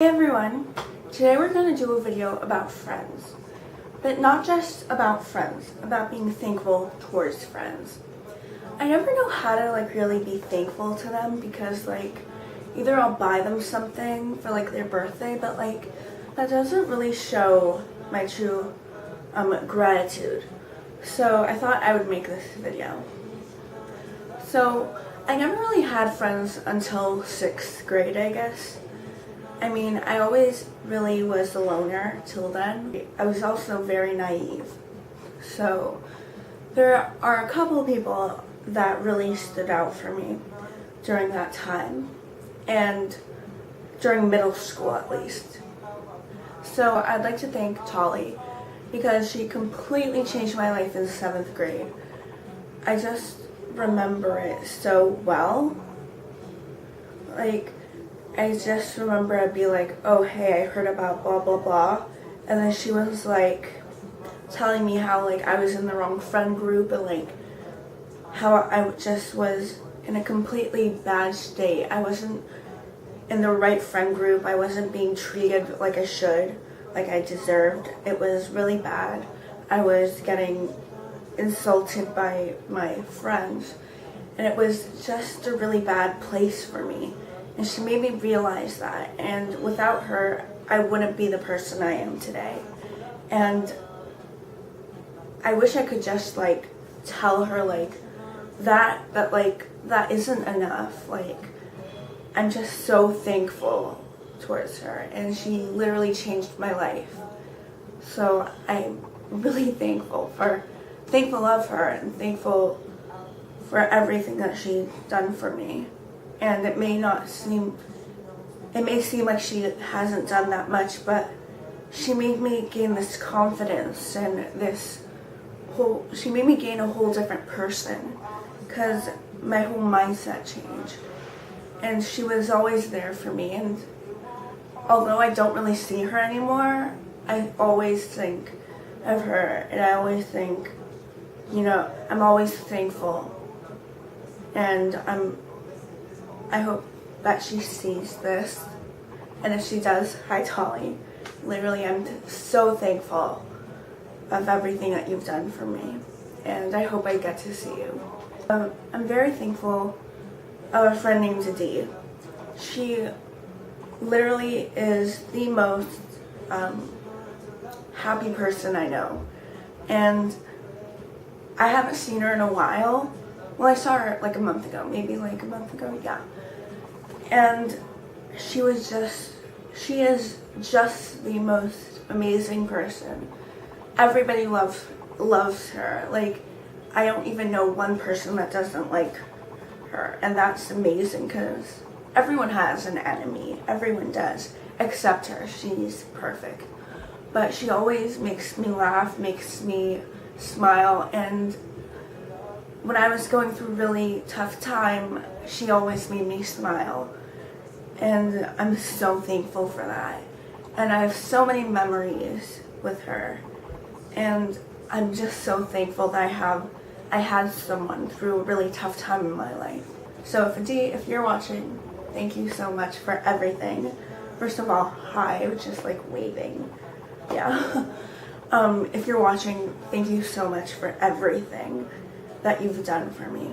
Hey everyone! Today we're going to do a video about friends. But not just about friends, about being thankful towards friends. I never know how to really be thankful to them because either I'll buy them something for their birthday, but that doesn't really show my true gratitude. So I thought I would make this video. So I never really had friends until 6th grade, I guess. I mean, I always really was the loner till then. I was also very naive. So there are a couple of people that really stood out for me during that time, and during middle school at least. So I'd like to thank Tolly because she completely changed my life in 7th grade. I just remember it so well. I just remember I'd be like, oh hey, I heard about blah blah blah, and then she was telling me how I was in the wrong friend group and how I just was in a completely bad state. I wasn't in the right friend group. I wasn't being treated like I should, like I deserved. It was really bad. I was getting insulted by my friends, and it was just a really bad place for me. And she made me realize that, and without her, I wouldn't be the person I am today. And I wish I could just tell her that isn't enough. I'm just so thankful towards her, and she literally changed my life. So I'm really thankful of her, and thankful for everything that she's done for me. And it may seem like she hasn't done that much, but she made me gain this confidence and she made me gain a whole different person because my whole mindset changed. And she was always there for me, and although I don't really see her anymore, I always think of her, and I always think, I'm always thankful, and I hope that she sees this, and if she does, hi Tolly. Literally, I'm so thankful of everything that you've done for me, and I hope I get to see you. I'm very thankful of a friend named Dee. She literally is the most happy person I know, and I haven't seen her in a while. Well, I saw her a month ago, maybe a month ago, yeah. And she is just the most amazing person. Everybody loves her. I don't even know one person that doesn't like her, and that's amazing because everyone has an enemy. Everyone does, except her. She's perfect. But she always makes me laugh, makes me smile, and when I was going through a really tough time, she always made me smile. And I'm so thankful for that. And I have so many memories with her. And I'm just so thankful that I had someone through a really tough time in my life. So if you're watching, thank you so much for everything. First of all, hi, I was just waving. Yeah. If you're watching, thank you so much for everything that you've done for me.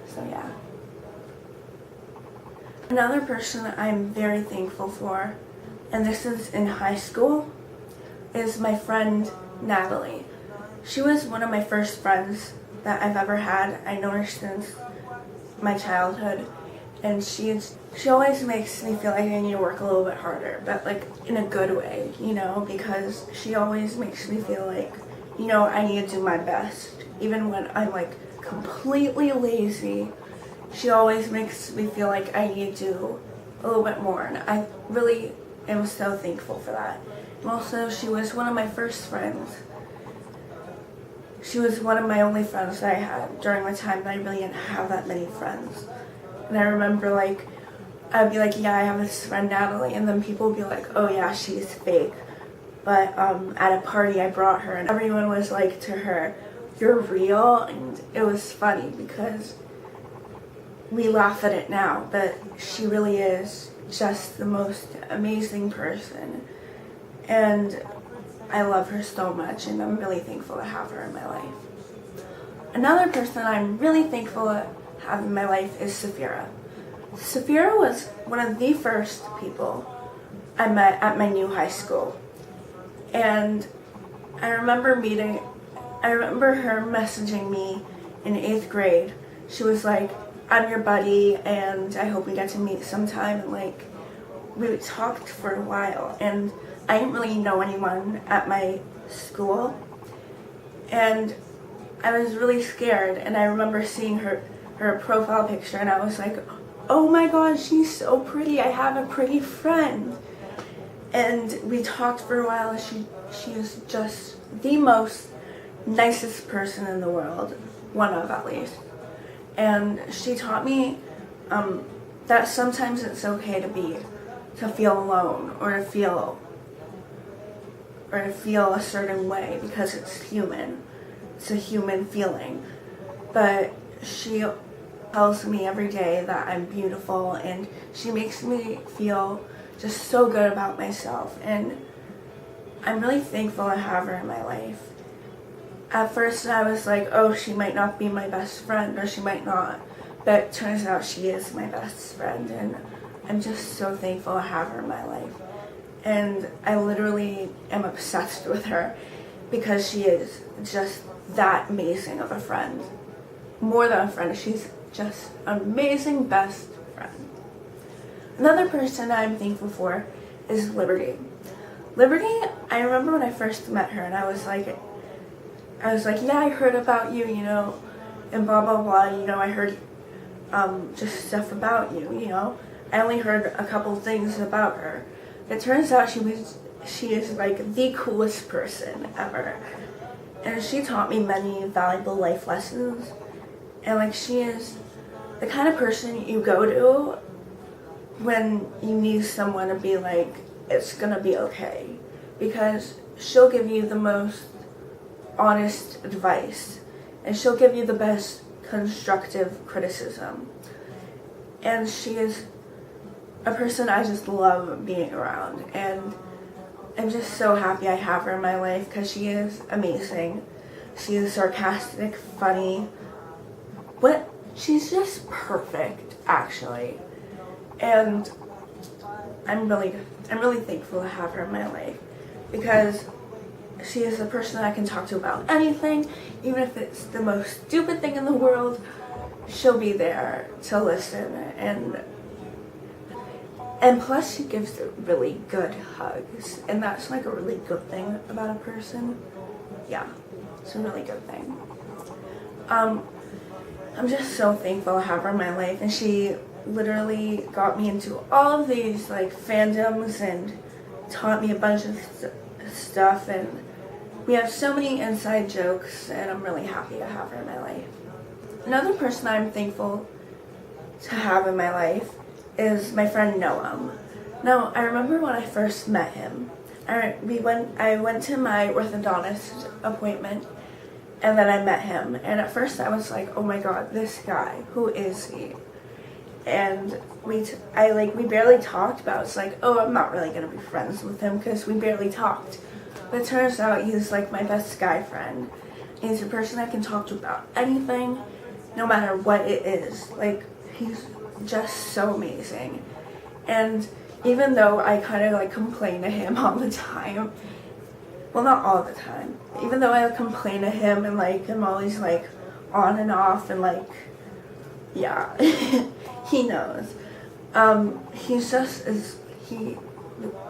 So yeah. Another person that I'm very thankful for, and this is in high school, is my friend Natalie. She was one of my first friends that I've ever had. I know her since my childhood, and she always makes me feel like I need to work a little bit harder, but in a good way, because she always makes me feel I need to do my best. Even when I'm completely lazy, she always makes me feel like I need to do a little bit more, and I really am so thankful for that. And also, she was one of my first friends. She was one of my only friends that I had during the time that I really didn't have that many friends. And I remember I'd be yeah, I have this friend Natalie, and then people would be oh yeah, she's fake. But at a party I brought her, and everyone was to her, you're real. And it was funny because we laugh at it now, but she really is just the most amazing person. And I love her so much, and I'm really thankful to have her in my life. Another person I'm really thankful to have in my life is Safira. Safira was one of the first people I met at my new high school. And I remember her messaging me in 8th grade. She was like, I'm your buddy and I hope we get to meet sometime. And like, we talked for a while, and I didn't really know anyone at my school. And I was really scared, and I remember seeing her profile picture, and I was like, oh my god, she's so pretty, I have a pretty friend. And we talked for a while, and she is just the most nicest person in the world, one of at least. And she taught me that sometimes it's okay to feel alone, or to feel a certain way, because it's human. It's a human feeling. But she tells me every day that I'm beautiful, and she makes me feel just so good about myself, and I'm really thankful to have her in my life. At first I was like, oh, she might not be my best friend, or she might not, but it turns out she is my best friend, and I'm just so thankful to have her in my life. And I literally am obsessed with her because she is just that amazing of a friend. More than a friend, she's just an amazing best friend. Another person I'm thankful for is Liberty. Liberty, I remember when I first met her, and I was like, yeah, I heard about you, and blah, blah, blah, I heard just stuff about you, I only heard a couple things about her. It turns out she is like the coolest person ever. And she taught me many valuable life lessons. And like, she is the kind of person you go to when you need someone to be like, it's gonna be okay. Because she'll give you the most honest advice, and she'll give you the best constructive criticism. And she is a person I just love being around, and I'm just so happy I have her in my life because she is amazing. She is sarcastic, funny, but she's just perfect, actually. And I'm really thankful to have her in my life because she is a person I can talk to about anything, even if it's the most stupid thing in the world. She'll be there to listen, and plus she gives really good hugs, and that's like a really good thing about a person. Yeah, it's a really good thing. I'm just so thankful to have her in my life, and she literally got me into all of these like fandoms and taught me a bunch of stuff, and we have so many inside jokes, and I'm really happy to have her in my life. Another person I'm thankful to have in my life is my friend Noam. Now, I remember when I first met him, I went to my orthodontist appointment, and then I met him, and at first I was like, oh my god, this guy, who is he? And we barely talked, but I was like, oh, I'm not really gonna be friends with him because we barely talked. But it turns out he's like my best guy friend. He's a person I can talk to about anything, no matter what it is. Like, he's just so amazing. And even though I kind of like complain to him all the time, well, not all the time, even though I complain to him and like I'm always like on and off and like, yeah, he knows. He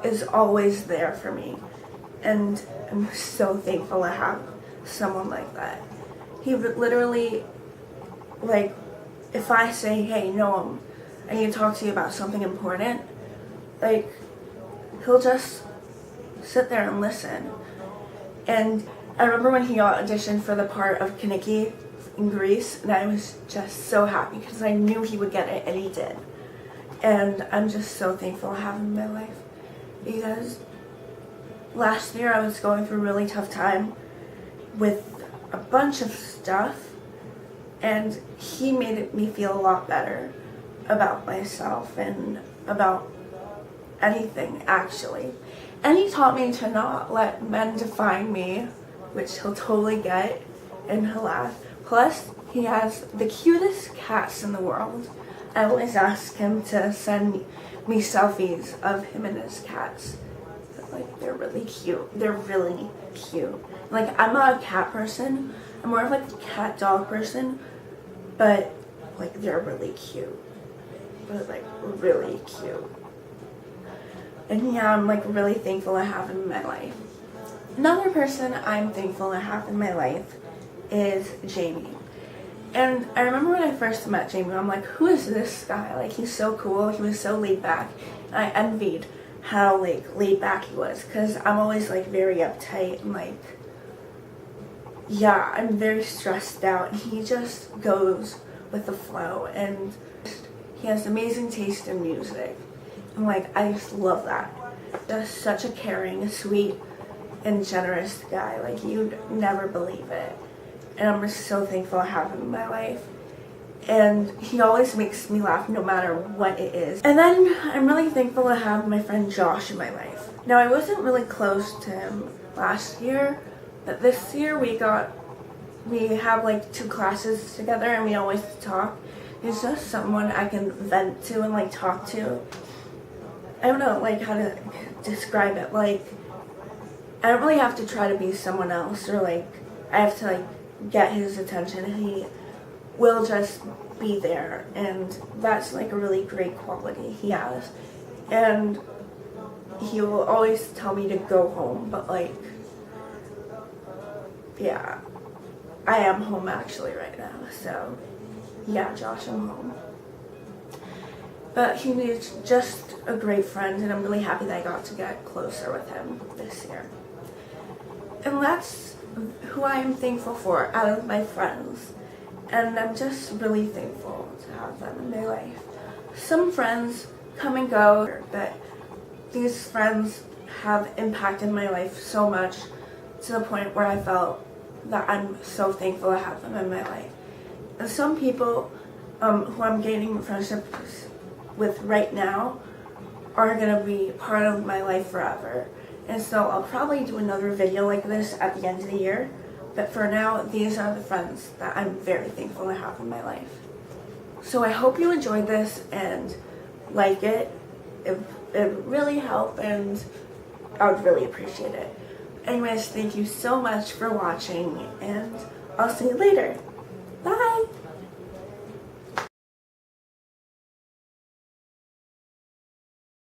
is always there for me, and I'm so thankful to have someone like that. He would literally, like, if I say, hey, Noam, I need to talk to you about something important, like, he'll just sit there and listen. And I remember when he auditioned for the part of Kaniki in Grease, and I was just so happy because I knew he would get it, and he did. And I'm just so thankful to have him in my life, because last year I was going through a really tough time with a bunch of stuff, and he made me feel a lot better about myself and about anything, actually. And he taught me to not let men define me, which he'll totally get, and he'll laugh. Plus, he has the cutest cats in the world. I always ask him to send me selfies of him and his cats. Like, they're really cute. They're really cute. Like, I'm not a cat person. I'm more of like a cat dog person. But, like, they're really cute. But, like, really cute. And yeah, I'm like really thankful I have him in my life. Another person I'm thankful I have in my life is Jamie. And I remember when I first met Jamie, I'm like, who is this guy? Like, he's so cool. He was so laid back. And I envied how, like, laid back he was. Because I'm always, like, very uptight. And, like, yeah, I'm very stressed out. And he just goes with the flow. And he has amazing taste in music. And, like, I just love that. Just such a caring, sweet, and generous guy. Like, you'd never believe it. And I'm just so thankful I have him in my life. And he always makes me laugh no matter what it is. And then I'm really thankful to have my friend Josh in my life. Now, I wasn't really close to him last year, but this year we have like 2 classes together and we always talk. He's just someone I can vent to and like talk to. I don't know like how to describe it. Like, I don't really have to try to be someone else, or like I have to like get his attention. He will just be there, and that's like a really great quality he has. And he will always tell me to go home, but like, yeah, I am home actually right now, so yeah, Josh, I'm home. But he is just a great friend, and I'm really happy that I got to get closer with him this year. And that's who I am thankful for out of my friends. And I'm just really thankful to have them in my life. Some friends come and go, but these friends have impacted my life so much to the point where I felt that I'm so thankful to have them in my life. And some people who I'm gaining friendships with right now are going to be part of my life forever. And so I'll probably do another video like this at the end of the year. But for now, these are the friends that I'm very thankful to have in my life. So I hope you enjoyed this and like it. It really helped, and I would really appreciate it. Anyways, thank you so much for watching, and I'll see you later. Bye!